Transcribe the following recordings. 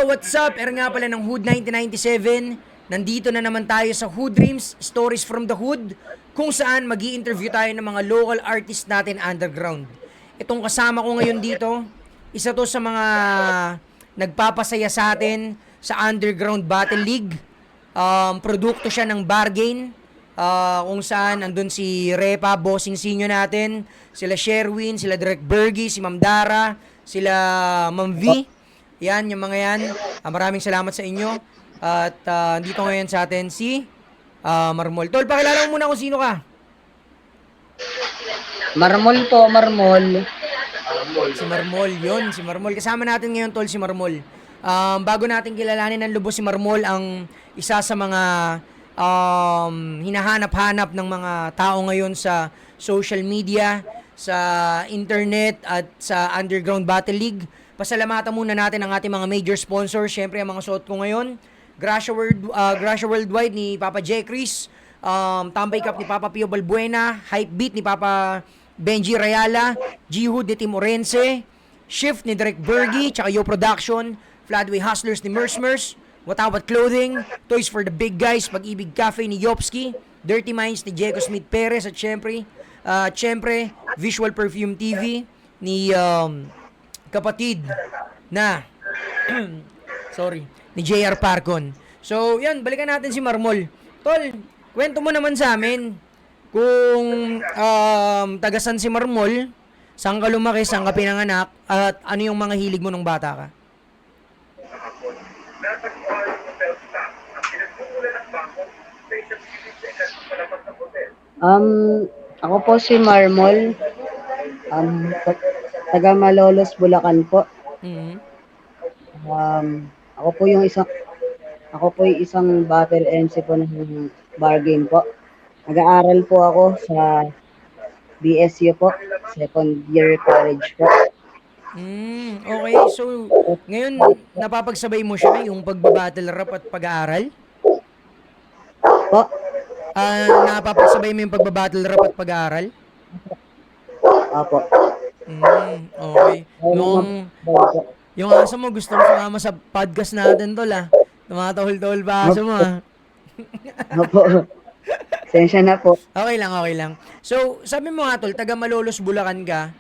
Yo, what's up? Nga pala ng Hood 1997. Nandito na naman tayo sa Hood Dreams, Stories from the Hood, kung saan mag interview tayo ng mga local artists natin underground. Itong kasama ko ngayon dito, isa to sa mga nagpapasaya sa atin sa Underground Battle League. Produkto siya ng Bargain, kung saan andun si Repa, bossing senior natin, sila Sherwin, sila Direk Bergie, si Ma'am Dara, sila Ma'am V. Yan, yung mga yan. Maraming salamat sa inyo. At dito ngayon sa atin si Marmol. Tol, pakilala mo muna kung sino ka. Marmol po, Marmol. Si Marmol, yon si Marmol. Kasama natin ngayon, Tol, si Marmol. Bago natin kilalanin ng lubos si Marmol, ang isa sa mga hinahanap-hanap ng mga tao ngayon sa social media, sa internet at sa Underground Battle League. Pasalamatan muna natin ang ating mga major sponsors. Siyempre, ang mga suot ko ngayon, Gracia Worldwide ni Papa J. Chris, Tambay Cup ni Papa Pio Balbuena, Hype Beat ni Papa Benji Rayala, G-Hood ni Tim Orense, Shift ni Direk Bergie, tsaka Yo Production, Fladway Hustlers ni Mersmers, Watawat Clothing, Toys for the Big Guys, Pag-ibig Cafe ni Yopski, Dirty Minds ni Diego Smith Perez, at syempre, Visual Perfume TV ni kapatid na sorry, ni JR Parcon. So, yan, balikan natin si Marmol. Tol, kwento mo naman sa amin kung tagasan si Marmol, saan ka lumaki, saan ka pinanganak, at ano yung mga hilig mo nung bata ka? Ako po si Marmol. Um, taga Malolos, Bulacan po. Mm-hmm. Ako po yung isang battle MC po ng Bargain po. Nag-aaral po ako sa BSU po, second year college po. Okay. So, ngayon, napapagsabay mo siya, yung pagbabattle rap at pag-aaral? Po, Napapagsabay mo yung pagbabattle rap at pag-aaral? opo. Okay. Ayun naman po. Yung aso mo, gusto mo sumama sa podcast natin, tol, ah. Tumatahol-tahol pa aso mo, ah. Opo. Sensya na po. Okay lang, okay lang. So, sabi mo nga, tol, taga Malolos, Bulacan ka.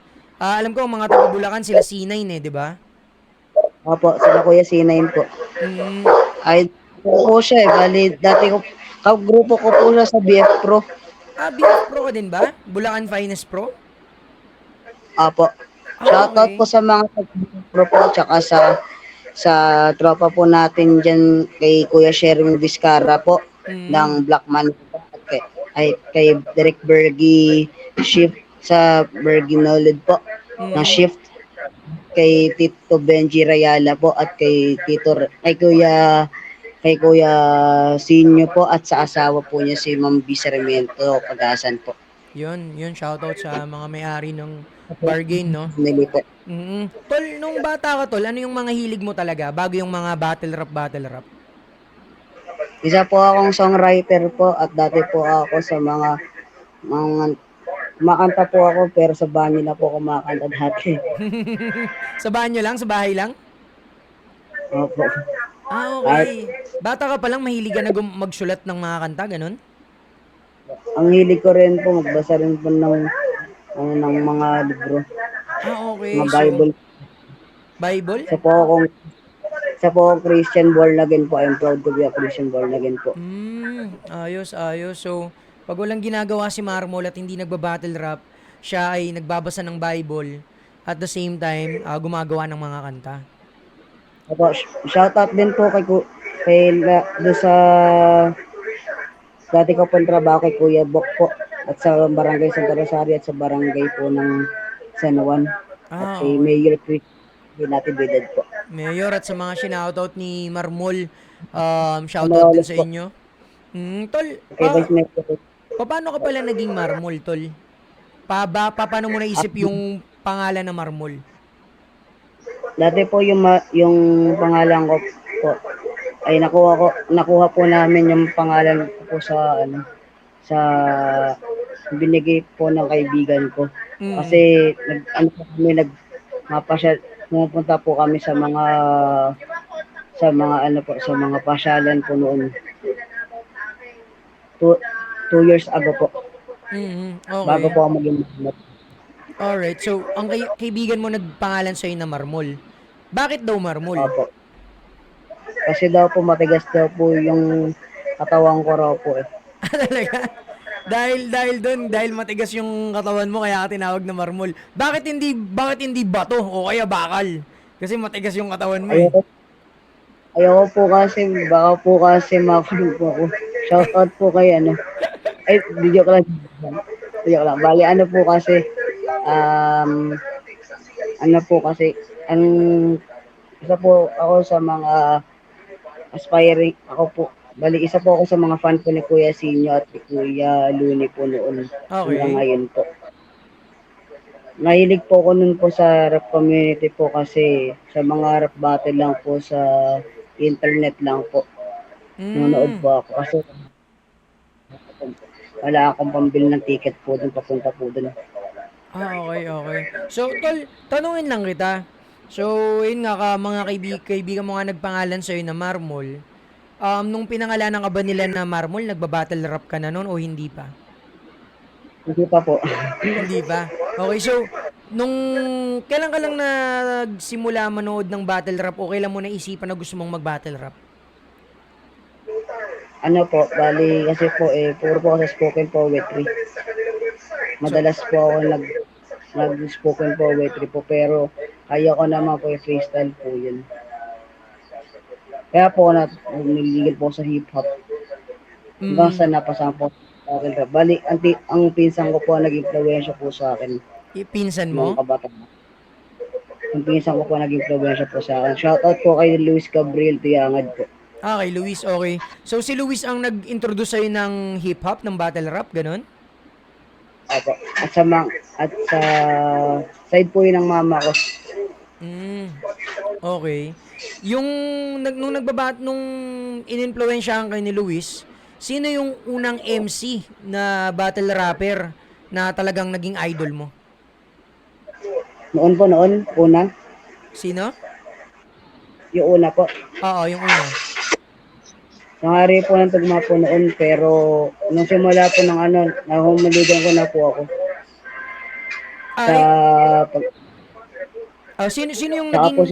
Alam ko, ang mga taga Bulacan, sila C9 eh, di ba? Opo, sila Kuya C9 po. Mm, Ay, po siya eh. Bali, dati ko, grupo ko po siya sa BF Pro. BF Pro ka din ba? Bulacan Finest Pro? Opo. Shoutout Okay. po sa mga pro po, tsaka sa tropa po natin dyan kay Kuya Sherwin Vizcarra po Mm, ng Black Man at kay Derek Bergie Shift sa Bergie Knowledge po ng mm. Shift, kay Tito Benji Rayala po at kay Kuya Sinyo po at sa asawa po niya si Ma'am B. Sarmiento Pag-asan po. Yun, shoutout sa mga may-ari ng Bargain, no? Nili po. Tol, nung bata ka, tol, ano yung mga hilig mo talaga bago yung mga battle rap? Isa po akong songwriter po at dati po ako sa mga kumakanta po ako pero sa banyo na po kumakanta dati. Sa banyo lang? Sa bahay lang? Opo. At Okay. Bata ka pa lang, mahilig ka na magsulat ng mga kanta, ganun? ang hilig ko rin po magbasa rin po ng mga libro, Okay. mga So, Bible. Bible? Sa po akong Christian born again po. I'm proud to be a Christian born again po. Ayos. So, pag walang ginagawa si Marmol at hindi nagba-battle rap, siya ay nagbabasa ng Bible at the same time, gumagawa ng mga kanta. Opo, shoutout din po doon sa dati ko pong trabaho kay Kuya Bok po at sa Barangay Santa Rosario at sa Barangay po ng San Juan at kay Okay. Mayor Chris Natividad po. Mayor at sa mga shoutout ni Marmol, Sa shoutout din Malolos sa po, inyo. Tol, kay Vice Mayor po. paano ka pala naging Marmol, tol? Paano mo naisip yung pangalan na Marmol? Dati po yung pangalan ko po ay nakuha po namin yung pangalan ko po sa binigay po ng kaibigan ko. Mm. Kasi pumupunta po kami sa mga ano po, sa mga pasyalan po noon. 2 years ago po, Mm, bago okay. po ako maging manok. Alright. So, ang kaibigan mo nagpangalan sa'yo na Marmol. Bakit daw Marmol? Opo. Kasi daw po matigas daw po yung katawan ko raw po eh. Ah, talaga? Dahil doon, dahil matigas yung katawan mo kaya ka tinawag na Marmol. Bakit hindi bato o kaya bakal? Kasi matigas yung katawan mo eh. Ayoko, ayoko po kasi, baka po kasi makulong po ako. Shoutout po kay ano. Ay, video ko lang. Video ko lang. Bali, ano po kasi, um, ano po kasi, ang isa po ako sa mga aspiring, ako po, bali isa po ako sa mga fan po ni Kuya Sinyo at ni Kuya Luni po noon hanggang Okay. ngayon po. Nahilig po ako nun po sa rap community po kasi sa mga rap battle lang po sa internet lang po. Nanonood Mm. po ako kasi wala akong pambili ng ticket po dun, papunta po dun. Ah, okay, okay. So, tol, tanungin lang kita. So, yun nga mga kaibigan mo nga nagpangalan sa'yo na Marmol. Nung pinangalanan ka ba nila na Marmol, nagba-battle rap ka na nun o hindi pa? Hindi pa po. Hindi pa? Okay, so, nung kailan ka lang nagsimula manood ng battle rap o kailan mo naisipan na gusto mong mag-battle rap? Ano po, bali kasi po puro po ako sa spoken poetry. So, Madalas po ako nag-spoken poetry po pero kaya ko naman po yung freestyle po yun. Kaya po ako niligil po sa hip hop hanggang sa mm, napasama po sa akin rap. Bali, ang pinsan ko po ang nag-impluwensya po sa akin pinsan noong mo? kabataan. Ang pinsan ko po nag-impluwensya po sa akin. Shoutout po kay Luis Gabriel Tiangad po. Ah, kay Luis, okay. So, si Luis ang nag-introduce sa'yo ng hip-hop, ng battle rap, ganun? Opo. At sa side po yun ng mama ko. Mm, okay. Yung, nung ininfluensyahan kay ni Luis, sino yung unang MC na battle rapper na talagang naging idol mo? Noon, una, Sino? yung una po. Oo, yung una. Nangyari po ng tugma po noon pero nung simula po ng ano, nahumuligan ko na po ako sa Ay, pag, sino yung sa po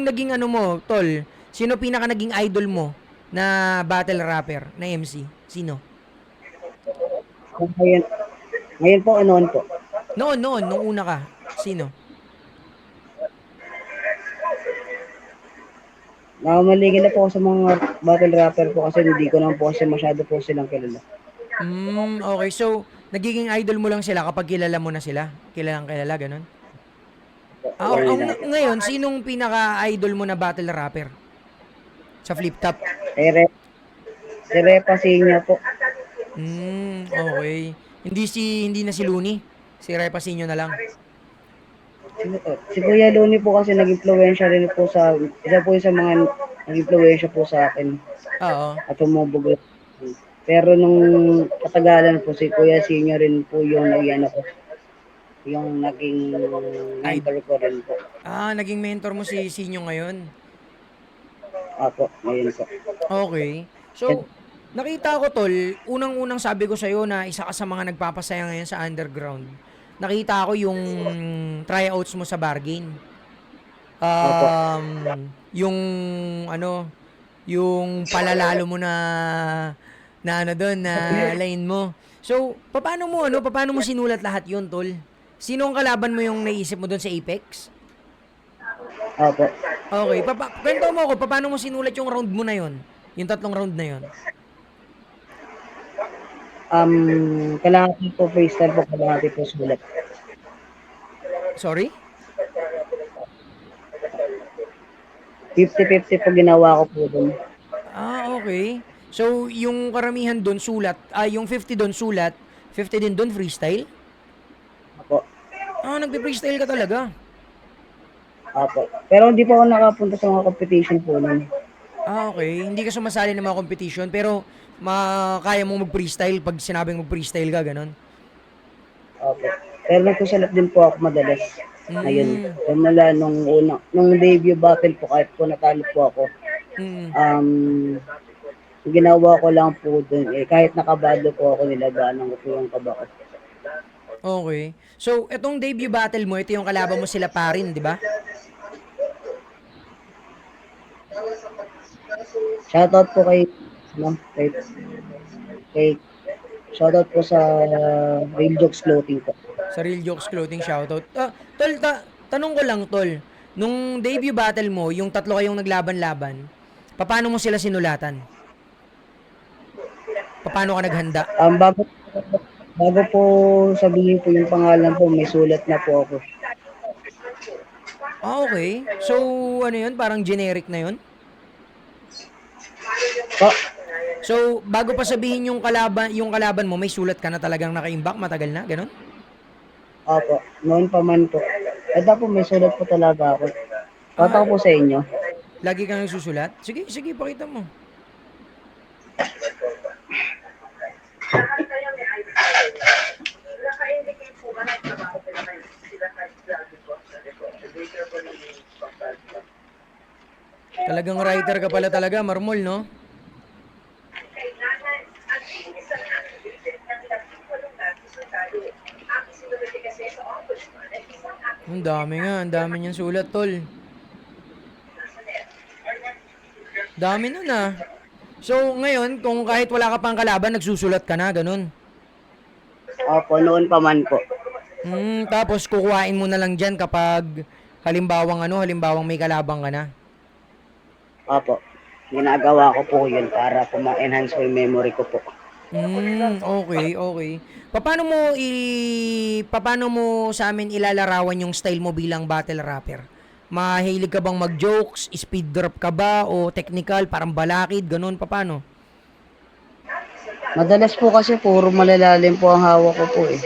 naging ano mo, tol? Sino pinaka naging idol mo na battle rapper na MC? Sino? ngayon, ngayon po noon po. Noon, nung una ka. Sino? Nahumuligan na po ako sa mga battle rapper po kasi hindi ko naman po kasi masyado po silang kilala. Okay. So, nagiging idol mo lang sila kapag kilala mo na sila? Kilalang kilala, ganun? Ganun lang. Ngayon, sinong pinaka-idol mo na battle rapper? Sa flip top? Si Re, si Repa Sinyo po. Okay. Hindi na si Looney. Si Repasinho na lang. Sino to? Si Kuya Luni po kasi nag-impluwensya rin po sa, isa po yung sa mga nag-impluwensya po sa akin Oo. at humubog. Pero nung katagalan po si Kuya Senior rin po yung naging ko, yung naging I mentor ko rin po. Naging mentor mo si Sinyo ngayon. Apo, ngayon po. Okay. So, nakita ko tol, unang-unang sabi ko sa'yo na isa ka sa mga nagpapasaya ngayon sa underground. Nakita ko yung tryouts mo sa bargain. Apo. Yung ano, yung palalalo mo na ano doon, na line mo. So, paano mo sinulat lahat yun, tol? Sino ang kalaban mo yung naisip mo doon sa Apex? Apo. Okay, kwento mo ako, paano mo sinulat yung round mo na yon? Yung tatlong round na yon? Kalahati po freestyle po, kalahati po sulat. Sorry? 50-50 po ginawa ko po dun. Okay. So, yung karamihan doon sulat, yung 50 doon sulat, 50 din doon freestyle? Apo. Nagpe-freestyle ka talaga. Apo. Pero hindi po ako nakapunta sa mga competition po nun. Okay. Hindi ka sumasali ng mga competition, pero kaya mong mag-freestyle pag sinabing mag-freestyle ka, ganon? Opo. Pero nagsusulat din po ako madalas. Ngayon, Mm. simula nung debut battle po, kahit po natalo po ako, Mm. Um, ginawa ko lang po dun, kahit nakabado po ako, nilabanan ko po yung kaba ko. Okay. So, etong debut battle mo, ito yung kalaban mo sila Parin, di ba? Shoutout po kay, ano, kay shoutout po sa Real Jokes Clothing po. Sa Real Jokes Clothing shoutout. Tol, tanong ko lang, tol. Nung debut battle mo, yung tatlo kayong naglaban-laban, paano mo sila sinulatan? Paano ka naghanda? Bago bago po sabihin po yung pangalan po, may sulat na po ako. Okay. So, ano yun? Parang generic na yun? Po, So, bago pa sabihin yung kalaban mo, may sulat ka na talagang nakaimbak, matagal na, ganun? opo, noon pa man po. Ito po, may sulat po talaga ako. Pata Ah, ko po sa inyo. lagi kang nagsusulat? Sige, sige, pakita mo. Talagang writer ka pala talaga, Marmol, no? Ang dami nga, ang dami niyang sulat, tol. Dami nun ah. So, ngayon, kung kahit wala ka pang kalaban, nagsusulat ka na, ganun. Opo, noon pa man po. Tapos kukuhain mo na lang dyan kapag halimbawang may kalabang ka na. Opo, ginagawa ko po yun para po ma-enhance ko yung memory ko po. Okay, okay. Paano mo sa amin ilalarawan yung style mo bilang battle rapper? Mahilig ka bang mag-jokes, speed drop ka ba o technical, parang balakid, ganun, paano? Madalas po kasi puro malalalim po ang hawak ko po eh.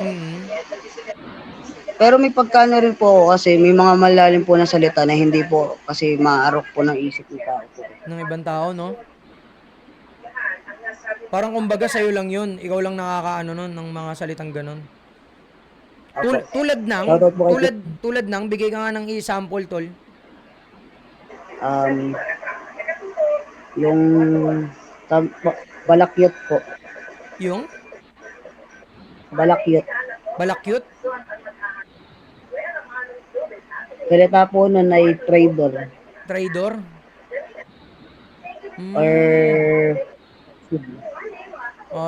Mm. Pero may pagkano rin po ako kasi may mga malalim po na salita na hindi po kasi maarok po ng isip ng tao po. Ng ibang tao, no? Parang kumbaga sa'yo lang yun. Ikaw lang nakakaano nun ng mga salitang ganun. Opo. Tulad ng, Shoutout po kay tulad ng, bigay ka nga ng example, tol. um, yung balakyot po. Yung Balakyot. balakyut, Salita po nun ay trader trader. Hmm, or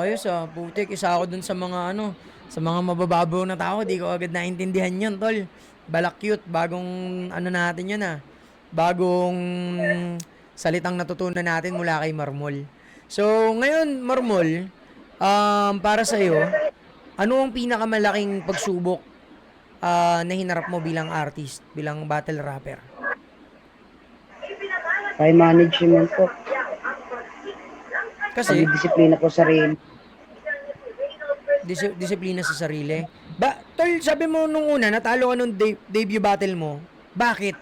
ayos ah, putik. Isa ako dun sa mga ano, sa mga mabababaw na tao. Di ko agad naintindihan yun, tol. Balakyut, bagong ano natin yun ah. Bagong salitang natutunan natin mula kay Marmol. So, ngayon, Marmol, para sa'yo, ano ang pinakamalaking pagsubok na hinarap mo bilang artist, bilang battle rapper? time management po. Kasi, Pagdidisiplina po sa sarili. disiplina sa sarili. Tol, sabi mo nung una, natalo ka nung debut battle mo. Bakit?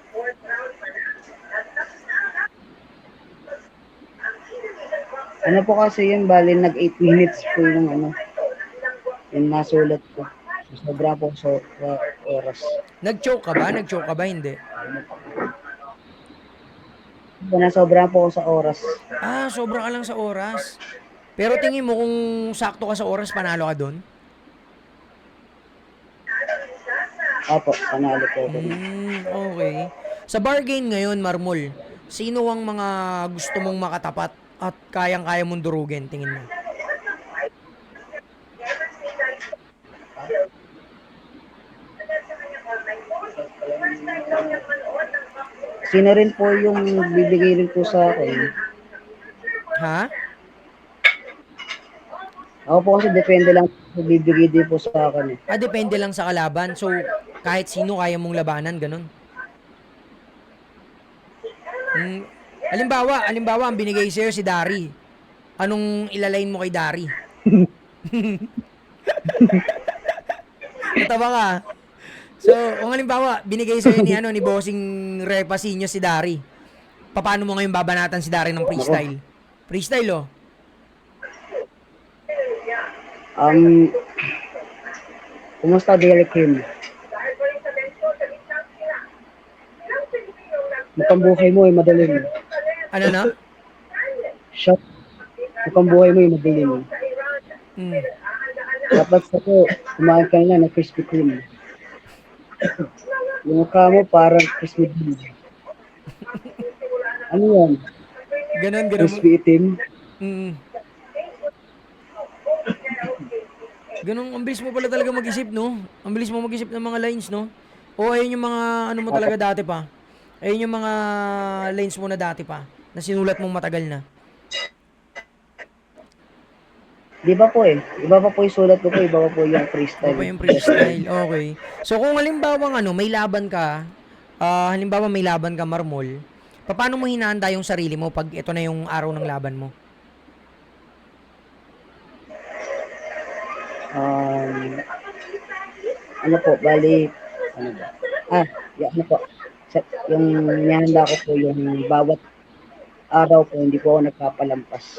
Ano po kasi yun, bali nag 8 minutes po yung ano, yung nasulat ko. Sobra po sa oras. Nag-choke ka ba? Nag-choke ka ba? Hindi. Nasobra po ako sa oras. Sobra ka lang sa oras. Pero tingin mo kung sakto ka sa oras, panalo ka doon? Opo, panalo po ako. Okay. Sa bar game ngayon, Marmol, sino ang mga gusto mong makatapat at kayang-kaya mong durugin, tingin mo? Sino rin po yung bibigay rin po sa akin? Ha? Ako po kasi depende lang sa bibigay din po sa akin. Depende lang sa kalaban. So, kahit sino kaya mong labanan, ganun. Hmm. Alimbawa, ang binigay sa'yo si Dari. Anong ilalain mo kay Dari? Natawa ka. So, kung halimbawa, binigay sa'yo ni Bossing Repasinho si Dari. Paano mo ngayon babanatan si Dari ng Ako, freestyle? Freestyle, oh. um, kumusta Derek Kim? Mukhang buhay mo ay madaling. Ano na? Shot, mukhang buhay mo yung madilim. Mm. Dapat sa ko, kumain ka na ng Krispy Kreme. Yung mukha mo parang crispy bean. Ano yan? Ganon, ganon. Crispy itim? Mm. Ganon, ang bilis mo pala talaga mag-isip, no? Ang bilis mo mag-isip ng mga lines, no? O ayun yung mga ano mo Opo. talaga dati pa. Ayun yung mga lines mo na dati pa. Na sinulat mong matagal na. Di ba po eh? Iba pa po yung sulat ko po, iba pa po yung Iba pa freestyle. yung freestyle. Okay. So kung halimbawa ano, may laban ka, halimbawa may laban ka, Marmol, paano mo hinahanda yung sarili mo pag ito na yung araw ng laban mo? Um, ano po, bali, ano ba? Yung ano po, yung nihanda ko po yung bawat araw po, hindi po ako nagpapalampas.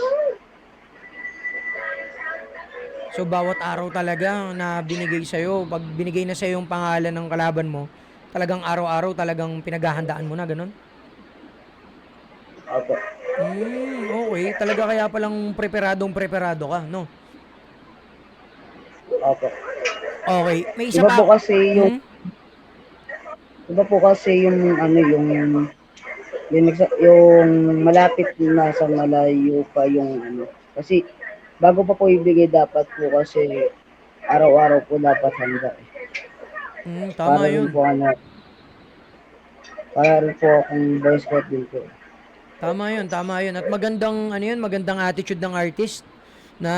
So bawat araw talaga na binigay sa'yo, pag binigay na sa'yo yung pangalan ng kalaban mo, talagang araw-araw talagang pinaghahandaan mo na, ganun? Opo, Okay. Talaga kaya palang preparadong preparado ka, no? opo. Okay. May isa Iba po pa. kasi yung, Hmm? iba po kasi yung ano, yung malapit na sa malayo pa yung ano. Kasi bago pa po ibigay dapat po kasi araw-araw po dapat handa. Tama Para rin yun. po ano, para rin po akong boy scout din po. Tama yun, tama yun. At magandang, ano yun, magandang attitude ng artist na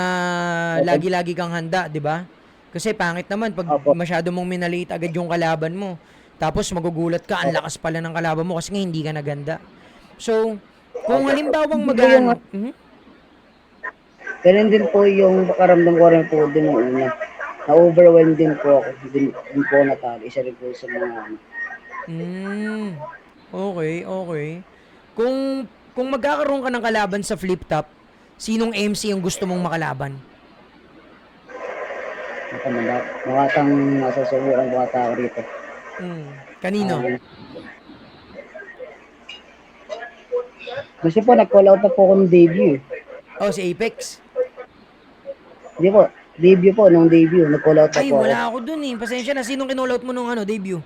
Opo, lagi-lagi kang handa, di ba? Kasi pangit naman pag opo, masyado mong minaliit agad yung kalaban mo. Tapos magugulat ka, ang opo, lakas pala ng kalaban mo kasi nga hindi ka naganda. So, kung opo. halimbawang Hindi po yung, ganun din po yung pakaramdam ko rin po din nung una. Na-overwhelmed din po ako. Din po ako natalo. Isa rin po sa mga ano. Okay, okay. Kung magkakaroon ka ng kalaban sa flip top, sinong MC yung gusto mong makalaban? Makatang masasubukan po ata ako rito. Kanino? Um, kasi po, nag-call out na po ako ng debut. Oh, si Apex. Hindi po, debut po, nung debut, nag-call out na Ay, po ako. wala ako dun eh. Pasensya na. Sinong kinall out mo nung ano, debut?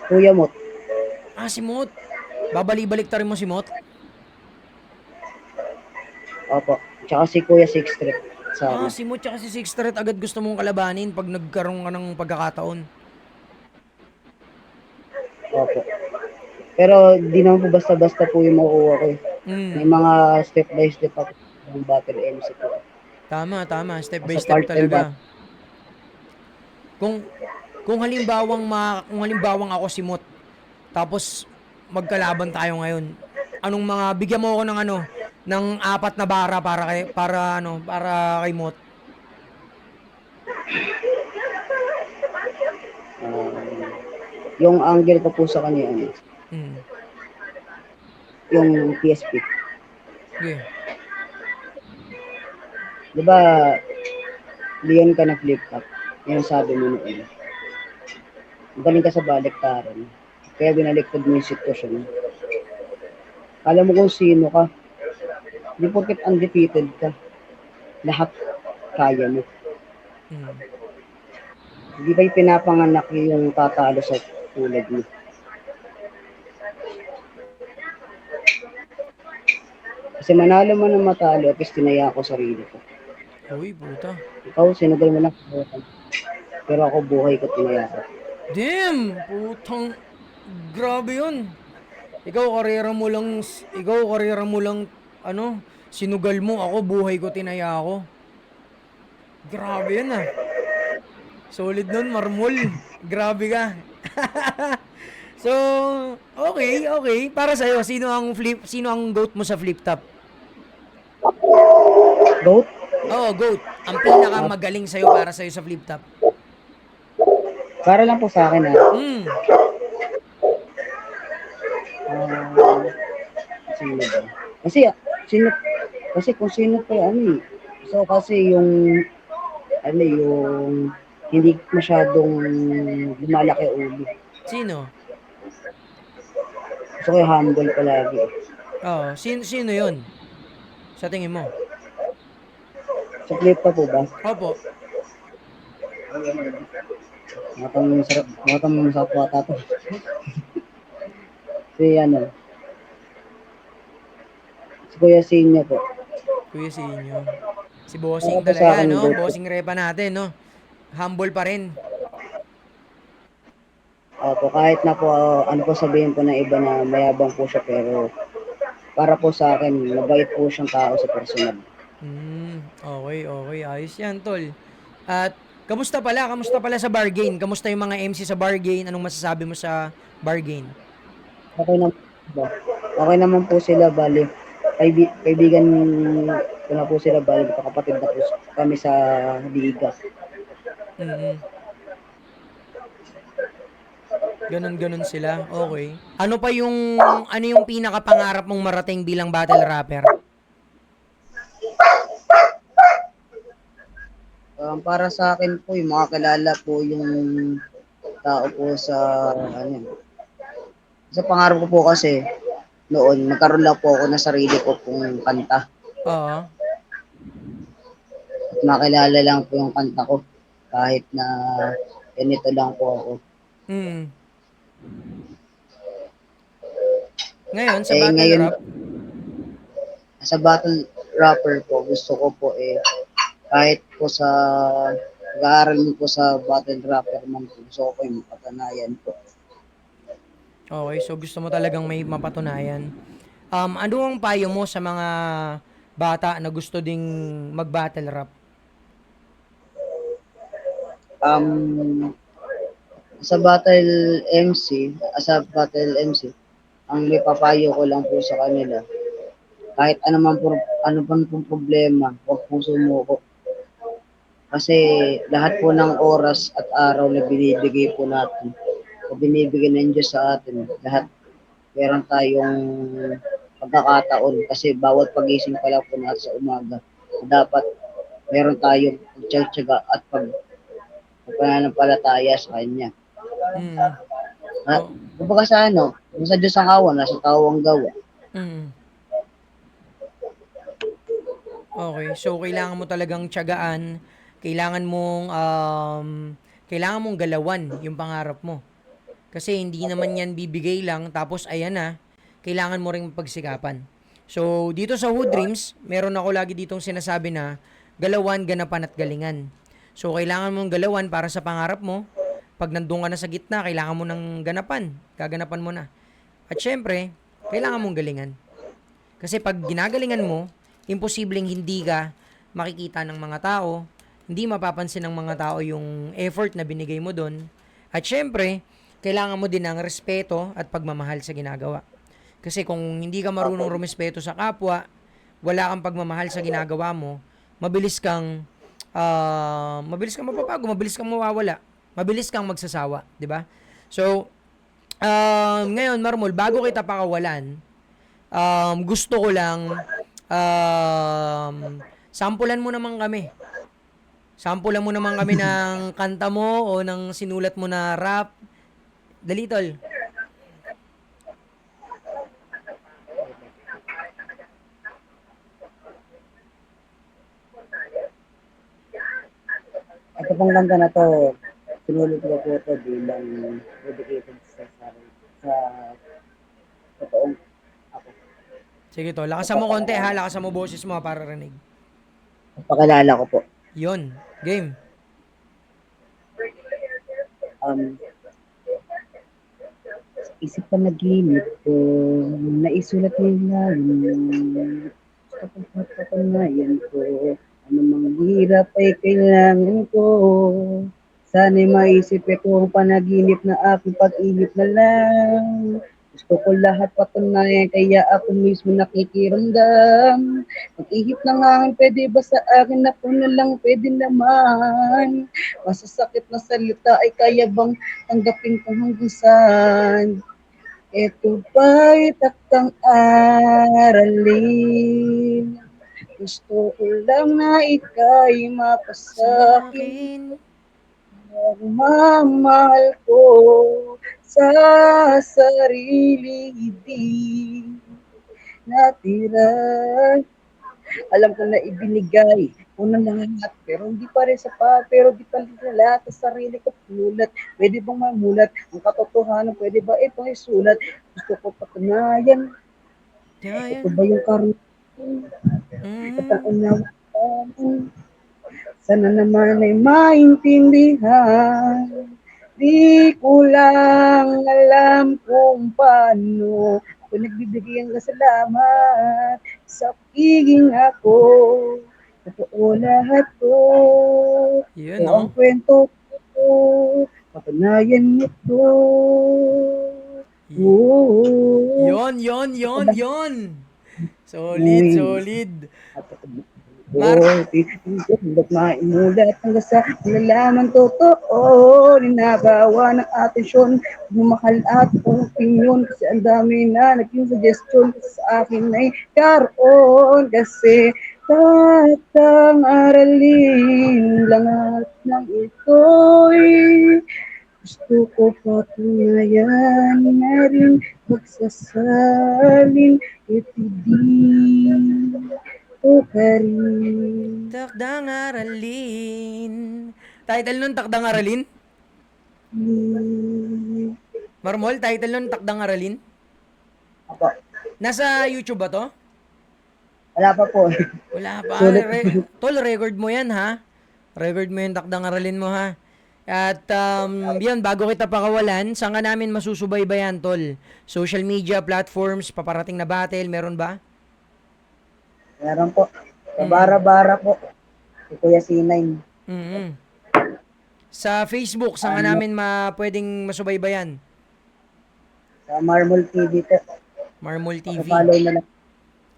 Kuya Mot, Si Mot. Babalik-balik ta rin mo si Mot? opo. Tsaka si Kuya Six Trip sa ano. Si Mot tsaka si Six Threat agad gusto mong kalabanin pag nagkaroon ka ng pagkakataon. Opo. Pero di naman po basta-basta po yung makukuha ko eh. May Hmm. mga step by step ako ng battery MC po. Tama, tama. Step by Sa step part-time talaga. Kung kung halimbawang ako si Mot, tapos magkalaban tayo ngayon. Anong mga bigyan mo ako ng ano, ng 4 na bara para kay Mot. yung angle ko po sa kanya, ano, Hmm. yung PSP. Okay. Di ba, liyan ka na flip top. Yan ang sabi mo noon. Galing ka sa baliktaran. Kaya binaliktad mo yung sitwasyon. Alam mo kung sino ka. Di porket undefeated ka. Lahat kaya mo. Hmm. Di ba pinapanganak yung tatalo sa tulad mo? Kasi manalo man ng matalo, at least tinaya ko sarili ko. Uy, puta. Ikaw, sinugal mo lang. Pero ako buhay ko tinaya ko. Damn! Putang... Grabe yun. Ikaw, karera mo lang, ano, sinugal mo. Ako, buhay ko, tinaya ako. Grabe yun ah. Solid nun, Marmol. Grabe ka. So, okay, okay. Para sa'yo, sino ang goat mo sa flip top? Goat? Oo, goat. Ang pinaka magaling sa'yo para sa'yo sa flip top. Para lang po sa akin ha. Hmm. Ah, sino ba? Kasi, sino, kasi kung sino pa ano eh. So, kasi yung hindi masyadong lumalaki ulo. Sino? gusto ko yung humble palagi. Oo, sino yun? Sa tingin mo? Sa pa po ba? Opo. Matang masarap po ata to. Si ano, si Kuya Sinyo po. Kuya Sinyo. Si Para Bossing po sa talaga, akin, no? goto. Bossing Repa natin, no? Humble pa rin. Opo, kahit na po, ano po sabihin po ng iba na mayabang po siya, pero para po sa akin, mabait po siyang tao sa personal. Okay, okay. Ayos yan, tol. At kamusta pala? Kamusta pala sa bargain? Kamusta yung mga MC sa bargain? Anong masasabi mo sa bargain? Okay naman po. Okay naman po sila, bali. Kaibigan ko na po sila, bali. Kapatid na po kami sa Liga. Mm. Ganon-ganon sila. Okay. Ano yung pinakapangarap mong marating bilang battle rapper? Para sa akin po, yung makakilala po yung tao po sa, ano, sa pangarap ko po kasi, noon, nagkaroon lang po ako ng sarili ko pong kanta. Oo. At makilala lang po yung kanta ko. Kahit na ganito lang po ako. Mm. Ngayon, sa battle Ngayon, rap, sa battle rapper po, gusto ko po kahit po sa pag-aaral mo po sa battle rapper man po, gusto ko po yung mapatunayan po. okay, so gusto mo talagang may mapatunayan. Ano ang payo mo sa mga bata na gusto ding mag-battle rap? Um, sa battle MC, ang may papayo ko lang po sa kanila, kahit ano man pong problema, huwag pong sumuko. Kasi lahat po ng oras at araw na binibigay po natin, o binibigay ng Diyos sa atin, lahat meron tayong pagkakataon kasi bawat pagising pa lang po natin sa umaga, dapat meron tayong pagtsatsaga at pagpananampalataya sa Kanya. Mm. At Oh. kumbaga sa ano, kung sa Diyos ang awa, nasa tao ang gawa. Mm. Okay, so kailangan mo talagang tiyagaan, kailangan mong galawan yung pangarap mo. Kasi hindi naman yan bibigay lang tapos ayan na, kailangan mo ring pagsikapan. So, dito sa Hood Dreams, meron ako lagi ditong sinasabi na galawan, ganapan at galingan. So, kailangan mong galawan para sa pangarap mo. Pag nandun ka na sa gitna, kailangan mo ng ganapan. Gaganapan mo na. At syempre, kailangan mong galingan. Kasi pag ginagalingan mo, imposibleng hindi ka makikita ng mga tao, hindi mapapansin ng mga tao yung effort na binigay mo doon. At syempre, kailangan mo din ng respeto at pagmamahal sa ginagawa. Kasi kung hindi ka marunong Opo. rumespeto sa kapwa, wala kang pagmamahal sa ginagawa mo, mabilis kang mapapago, mabilis kang mawawala, mabilis kang magsasawa, 'di ba? So, ngayon Marmol, bago kita pakawalan, gusto ko lang sampulan mo naman kami. Sampulan mo naman kami ng kanta mo o ng sinulat mo na rap. Dali, tol. Ito pong kanta na to, sinulit ko po ito bilang dedicated sa totoong ako. Sige, tol. Lakasan mo konti ha. Lakasan mo boses mo ha, para rinig. Pakilala ko po. Yon. Game. Um, Isip pa naginip ko, naisulat yung lalim, gusto ko patunayan ko, ano mang hirap ay kailangan ko. Sana'y maisip itong panaginip na aking pag-ihip na lang. Gusto ko lahat patunayan, kaya ako mismo nakikiramdam. Pag-ihip na nga, pwede ba sa akin ako na lang pwede naman. Masasakit na salita ay kaya bang tanggapin ko hanggang saan? Ito ba'y taktang aralin? Gusto ko lang na ika'y Sa mapasakin. akin. Nagmamahal ko sa sarili di natira. Alam ko na ibinigay ko na lahat, pero hindi pa rin sapat, pero di pa rin lahat sa sarili ko mulat. Pwede bang mamulat ang katotohanan? Pwede ba itong isulat? Gusto ko patunayan, Yeah, ito yan. ba yung karoon? Mm. Kataunawa. Sana naman ay maintindihan. Di ko lang alam kung paano ako nagbibigay ng salamat sa pagiging ako. Totoo lahat to. Yun, Ito ang no? kwento ko. Patunayan mo to. Y- Oh, yon, yon. Solid, uy. solid. At Mar, oo, titindot maimulat hanggang sa nalalaman totoo. Ninagawa ng atensyon, bumahal at opinyon. Kasi ang dami na naging suggestion sa akin ay karoon. Kasi lahat ang aralin lang at ng ito'y gusto ko patunayan na rin magsasalin itibig ko ka rin. takdang aralin. Title nun, takdang aralin? Marmol, title nun, takdang aralin? Ako, Nasa YouTube ba to? wala pa po. Wala pa. Sulit. Tol, record mo yan, ha? Record mo yung takdang aralin mo, ha? At yun, bago kita pakawalan, saan ka namin masusubaybayan, tol? Social media platforms, paparating na battle, meron ba? Meron po. Sa Mm. bara-bara po. Si Kuya C9. Mm. Sa Facebook, saan ka Ano, namin pwedeng masubaybayan? sa Marmol TV po. Marmol TV. Pakipollow na lang.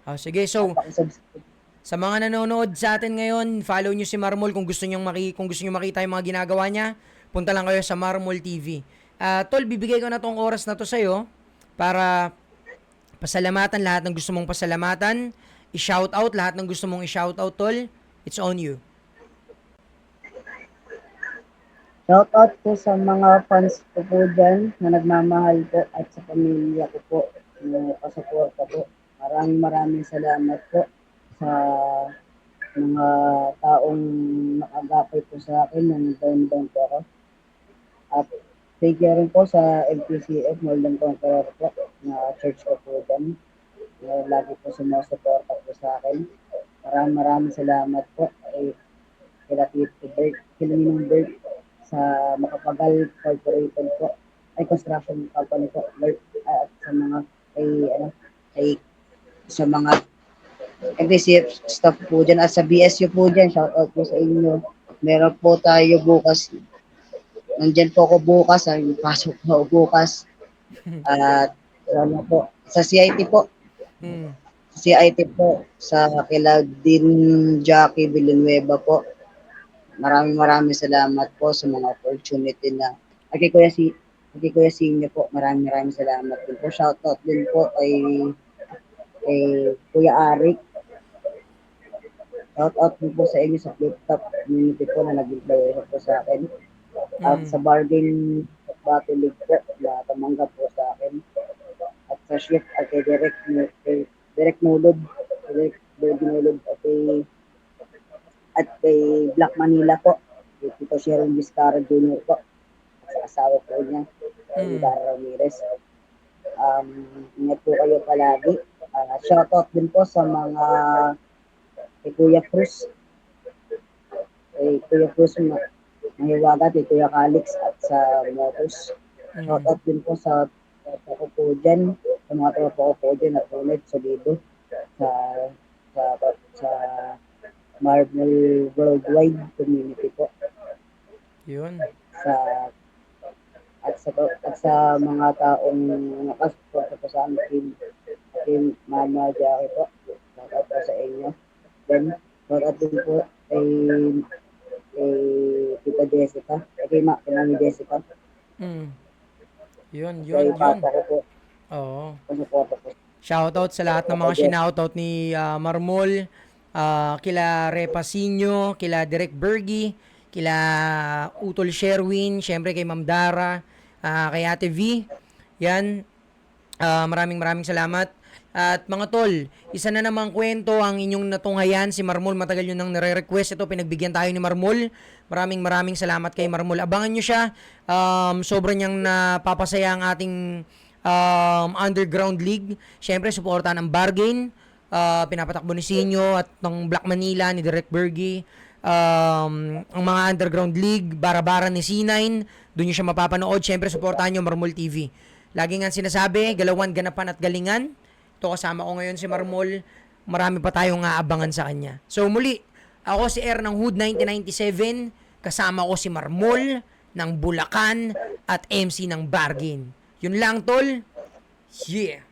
Ah, sige, so, Pakisubscribe. sa mga nanonood sa atin ngayon, follow nyo si Marmol kung gusto nyo makita yung mga ginagawa niya. Punta lang kayo sa Marmol TV. Tol, bibigay ko na tong oras na to sa'yo para pasalamatan lahat ng gusto mong pasalamatan. I-shoutout lahat ng gusto mong i-shoutout, tol. It's on you. Shoutout po sa mga fans ko po dyan na nagmamahal po at sa pamilya ko po na kasuporta po. Maraming salamat po sa mga taong nakagapay po sa akin nung down po ako. At thank you rin po sa MPCF, Northern Conqueror po, na church ko po dyan. Na lagi po sumusuporta po sa akin. Maraming salamat po kila Tito Berg, kila Ninong Berg sa Makapagal Corporation po, ay construction company po, at sa mga ay ano ay sa mga executive staff po dyan at sa BSU po dyan, shout out po sa inyo. Meron po tayo bukas, nandyan po ako bukas, ay pasok po ako bukas. At ano po, sa CIT po, Hmm. CIT po, sa kila Din Jackie Villanueva po. Maraming salamat po sa mga opportunity na ay kay Kuya Sinyo po. Maraming salamat din po. Shoutout din po kay Kuya Arik. Shoutout din po sa inyo sa flip top community po na nag-giveaway po sa akin. At Hmm. sa bargain battle league po na tumanggap po sa akin. At sa shift at kay Direct Nulod. Direct Nulod at kay Black Manila po. Kay Tito Sharon Vizcara Jr. po. Sa asawa po niya, Hmm. Indara Ramirez. Ingat po kayo palagi. Shoutout din po sa mga kay Kuya Cruz, Mahiwaga, kay Kuya Calix at sa Motos. Hmm. Shoutout din po sa tropa ko po dyan, sa mga tropa ko po dyan na tulad solido sa sa sa Marvel Worldwide Community po Yun. sa at sa mga taong nakasuporta po sa amin team Mama Jackie po. Shout out po sa inyo. Then, shout out din po kay Tita Jessica, kay Mami Jessica, Hmm. Yun, kay yun, yun. Papa ko po, Oo. pasuporta po. Shoutout sa lahat ng Papa mga Jess. sinoutout ni Marmol, kila Repasinho, kila Direk Bergy, kila Utol Sherwin, syempre kay Ma'am Dara, kay Ate V. Yan, maraming salamat. At mga tol, isa na namang kwento ang inyong natunghayan. Si Marmol, matagal yun nang nare-request. Ito, pinagbigyan tayo ni Marmol. Maraming salamat kay Marmol. Abangan nyo siya. Sobrang niyang napapasaya ang ating underground league. Siyempre, supportan ang bargain. Pinapatakbo ni Sinyo at ng Black Manila, ni Direk Bergie. Ang mga underground league, bara-bara ni C9. Doon nyo siya mapapanood. Siyempre, supportahan nyo Marmol TV. Lagi nga sinasabi, galawan, ganapan at galingan. Ito, kasama ko ngayon si Marmol. Marami pa tayong aabangan sa kanya. So muli, ako si Air ng Hood 1997. Kasama ko si Marmol ng Bulacan at MC ng Bargain. Yun lang, tol. Yeah.